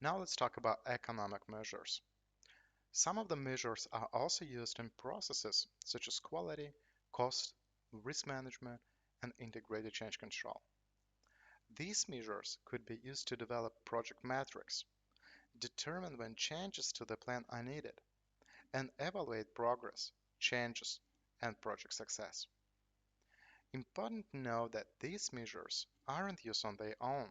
Now let's talk about economic measures. Some of the measures are also used in processes such as quality, cost, risk management, and integrated change control. These measures could be used to develop project metrics, determine when changes to the plan are needed, and evaluate progress, changes, and project success. Important to know that these measures aren't used on their own.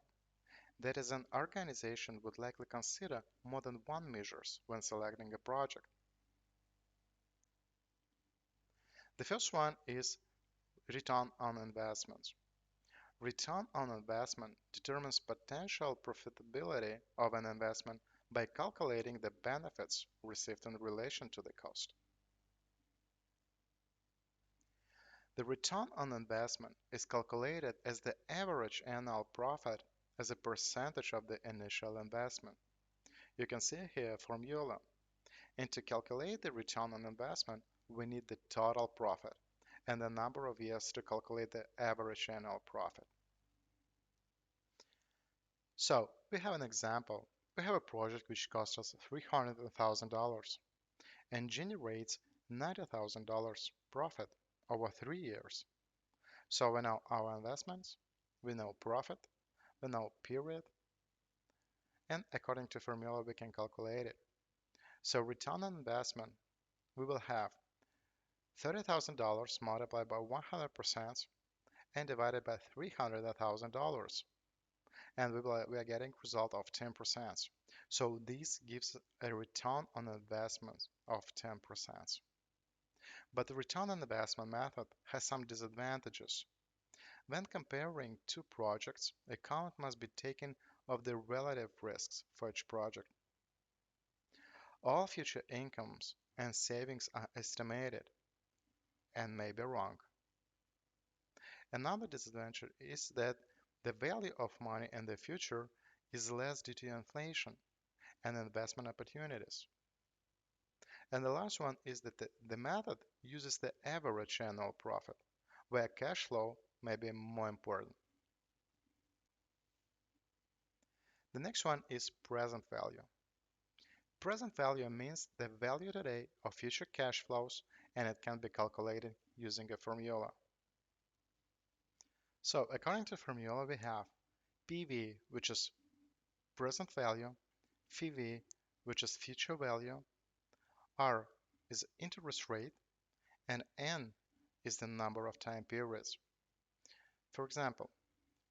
That is, an organization would likely consider more than one measures when selecting a project. The first one is return on investment. Return on investment determines potential profitability of an investment by calculating the benefits received in relation to the cost. The return on investment is calculated as the average annual profit as a percentage of the initial investment. You can see here a formula. And to calculate the return on investment, we need the total profit and the number of years to calculate the average annual profit. So we have an example. We have a project which costs us $300,000 and generates $90,000 profit over 3 years. So we know our investments, we know profit, we know period, and according to formula we can calculate it. So return on investment, we will have $30,000 multiplied by 100% and divided by $300,000. And we are getting result of 10%. So this gives a return on investment of 10%. But the return on investment method has some disadvantages. When comparing two projects, account must be taken of the relative risks for each project. All future incomes and savings are estimated and may be wrong. Another disadvantage is that the value of money in the future is less due to inflation and investment opportunities. And the last one is that the method uses the average annual profit, where cash flow may be more important. The next one is present value. Present value means the value today of future cash flows, and it can be calculated using a formula. So according to formula, we have PV, which is present value, FV, which is future value, R is interest rate, and N is the number of time periods. For example,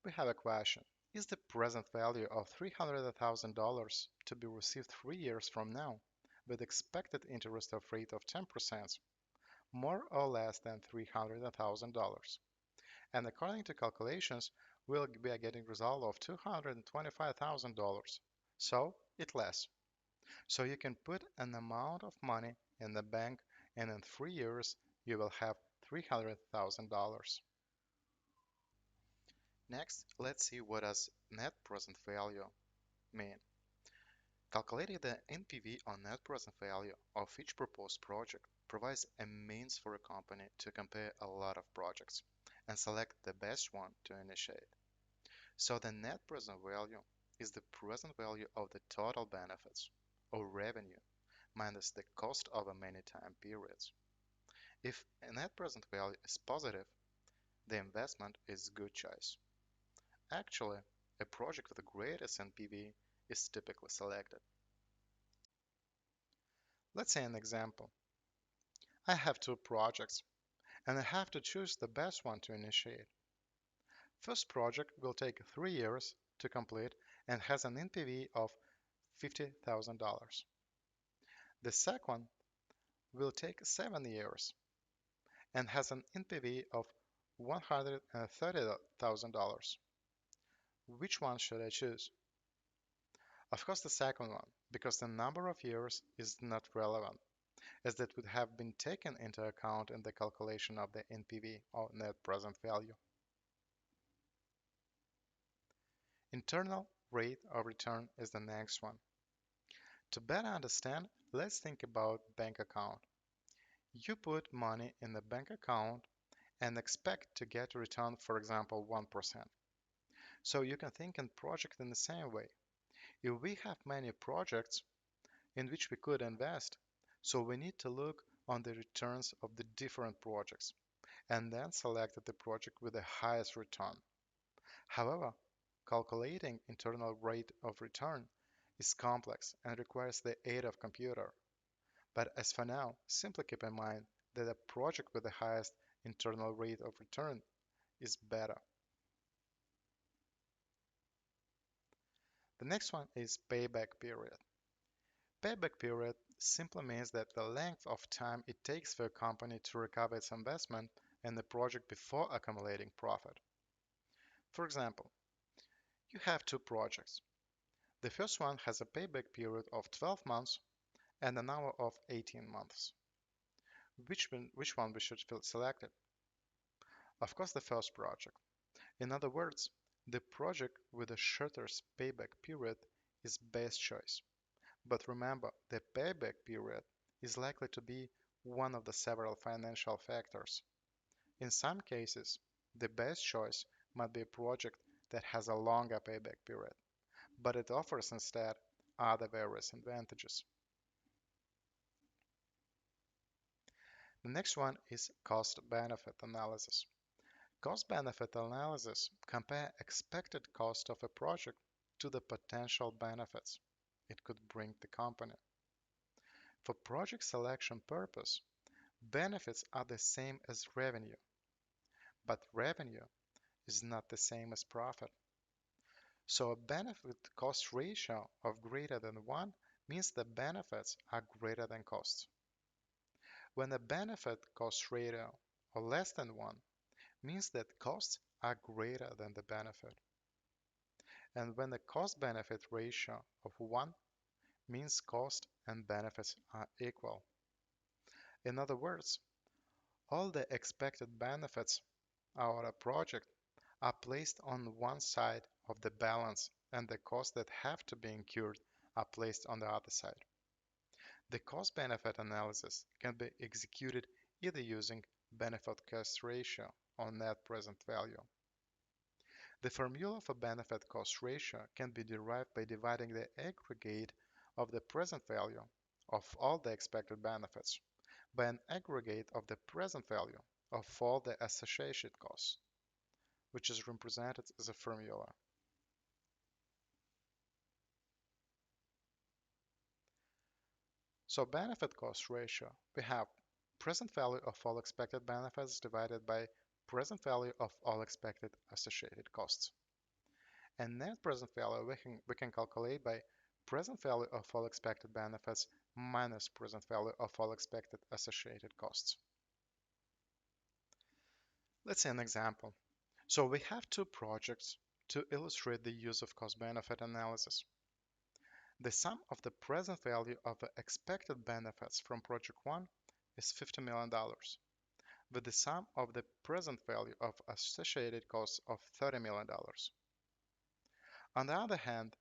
we have a question. Is the present value of $300,000 to be received 3 years from now with expected interest of rate of 10%, more or less than $300,000? And according to calculations, we are getting result of $225,000. So it less. So you can put an amount of money in the bank and in 3 years you will have $300,000. Next, let's see what does net present value mean. Calculating the NPV or net present value of each proposed project provides a means for a company to compare a lot of projects and select the best one to initiate. So the net present value is the present value of the total benefits or revenue minus the cost over many time periods. If a net present value is positive, the investment is good choice. Actually, a project with the greatest NPV is typically selected. Let's say an example. I have two projects and I have to choose the best one to initiate. First project will take 3 years to complete and has an NPV of $50,000. The second will take 7 years and has an NPV of $130,000. Which one should I choose? Of course the second one, because the number of years is not relevant, as that would have been taken into account in the calculation of the NPV or net present value. Internal rate of return is the next one. To better understand, let's think about bank account. You put money in the bank account and expect to get a return, for example, 1%. So you can think in project in the same way. If we have many projects in which we could invest, so we need to look on the returns of the different projects and then select the project with the highest return. However, calculating internal rate of return is complex and requires the aid of computer. But as for now, simply keep in mind that a project with the highest internal rate of return is better. The next one is payback period. Payback period simply means that the length of time it takes for a company to recover its investment in the project before accumulating profit. For example, you have two projects. The first one has a payback period of 12 months and another of 18 months. Which one we should select it? Of course, the first project. In other words, the project with the shortest payback period is best choice. But remember, the payback period is likely to be one of the several financial factors. In some cases, the best choice might be a project that has a longer payback period, but it offers instead other various advantages. The next one is cost-benefit analysis. Cost-benefit analysis compare expected cost of a project to the potential benefits it could bring the company. For project selection purpose, benefits are the same as revenue, but revenue is not the same as profit. So a benefit cost ratio of greater than 1 means the benefits are greater than costs. When a benefit cost ratio or less than 1 means that costs are greater than the benefit. And when the cost benefit ratio of 1 means cost and benefits are equal. In other words, all the expected benefits of a project are placed on one side of the balance and the costs that have to be incurred are placed on the other side. The cost-benefit analysis can be executed either using benefit-cost ratio or net present value. The formula for benefit-cost ratio can be derived by dividing the aggregate of the present value of all the expected benefits by an aggregate of the present value of all the associated costs, which is represented as a formula. So benefit cost ratio, we have present value of all expected benefits divided by present value of all expected associated costs. And net present value we can calculate by present value of all expected benefits minus present value of all expected associated costs. Let's see an example. So we have two projects to illustrate the use of cost-benefit analysis. The sum of the present value of the expected benefits from project 1 is $50 million, with the sum of the present value of associated costs of $30 million. On the other hand,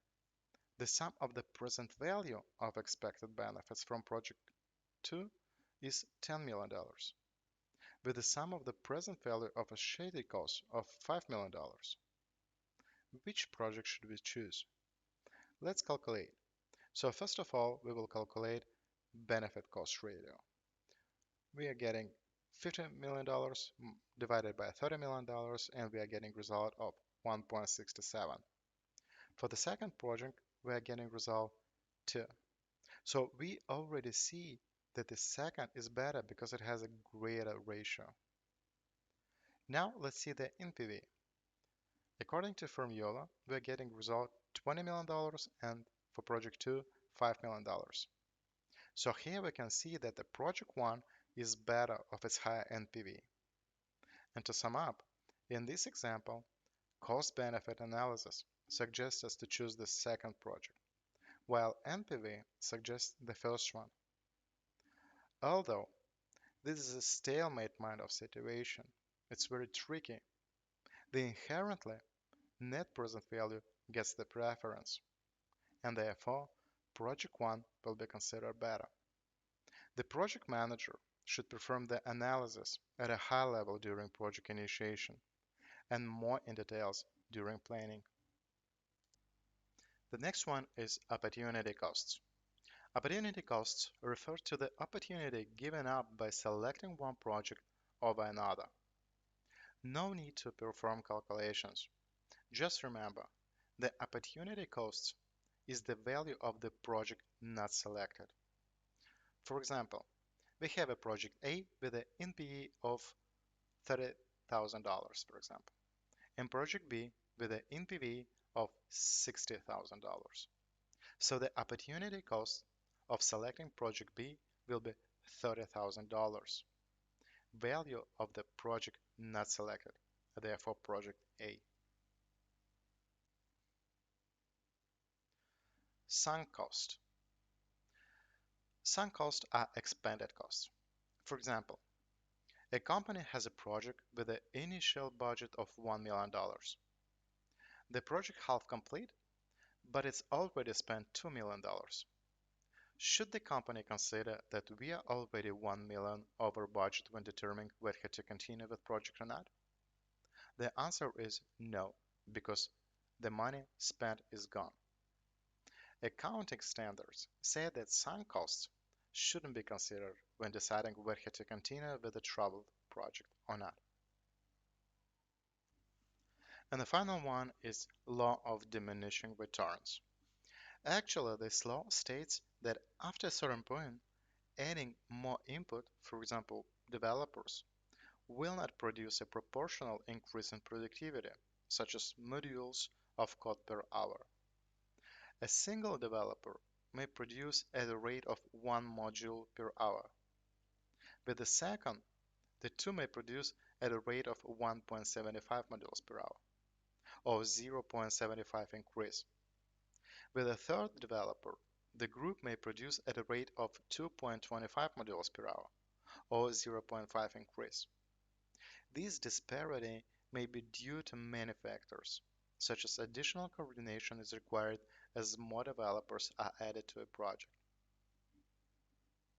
the sum of the present value of expected benefits from project 2 is $10 million, with the sum of the present value of associated costs of $5 million. Which project should we choose? Let's calculate. So first of all, we will calculate benefit cost ratio. We are getting $50 million divided by $30 million, and we are getting result of 1.67. For the second project, we are getting result 2. So we already see that the second is better because it has a greater ratio. Now let's see the NPV. According to formula, we are getting result $20 million and for project 2, $5 million. So here we can see that the project 1 is better of its higher NPV. And to sum up, in this example, cost-benefit analysis suggests us to choose the second project, while NPV suggests the first one. Although this is a stalemate kind of situation, it's very tricky. The inherently net present value gets the preference, and therefore project 1 will be considered better. The project manager should perform the analysis at a high level during project initiation and more in details during planning. The next one is opportunity costs. Opportunity costs refer to the opportunity given up by selecting one project over another. No need to perform calculations. Just remember, the opportunity costs is the value of the project not selected. For example, we have a project A with an NPV of $30,000, for example, and project B with an NPV of $60,000. So the opportunity cost of selecting project B will be $30,000. Value of the project not selected, therefore project A. Sunk cost. Sunk costs are expended costs. For example, a company has a project with an initial budget of $1 million. The project half complete, but it's already spent $2 million. Should the company consider that we are already 1 million over budget when determining whether to continue with project or not? The answer is no, because the money spent is gone. Accounting standards say that sunk costs shouldn't be considered when deciding whether to continue with a troubled project or not. And the final one is law of diminishing returns. Actually, this law states that after a certain point, adding more input, for example, developers, will not produce a proportional increase in productivity, such as modules of code per hour. A single developer may produce at a rate of one module per hour. With the second, the two may produce at a rate of 1.75 modules per hour, or 0.75 increase. With a third developer, the group may produce at a rate of 2.25 modules per hour, or 0.5 increase. This disparity may be due to many factors, such as additional coordination is required as more developers are added to a project.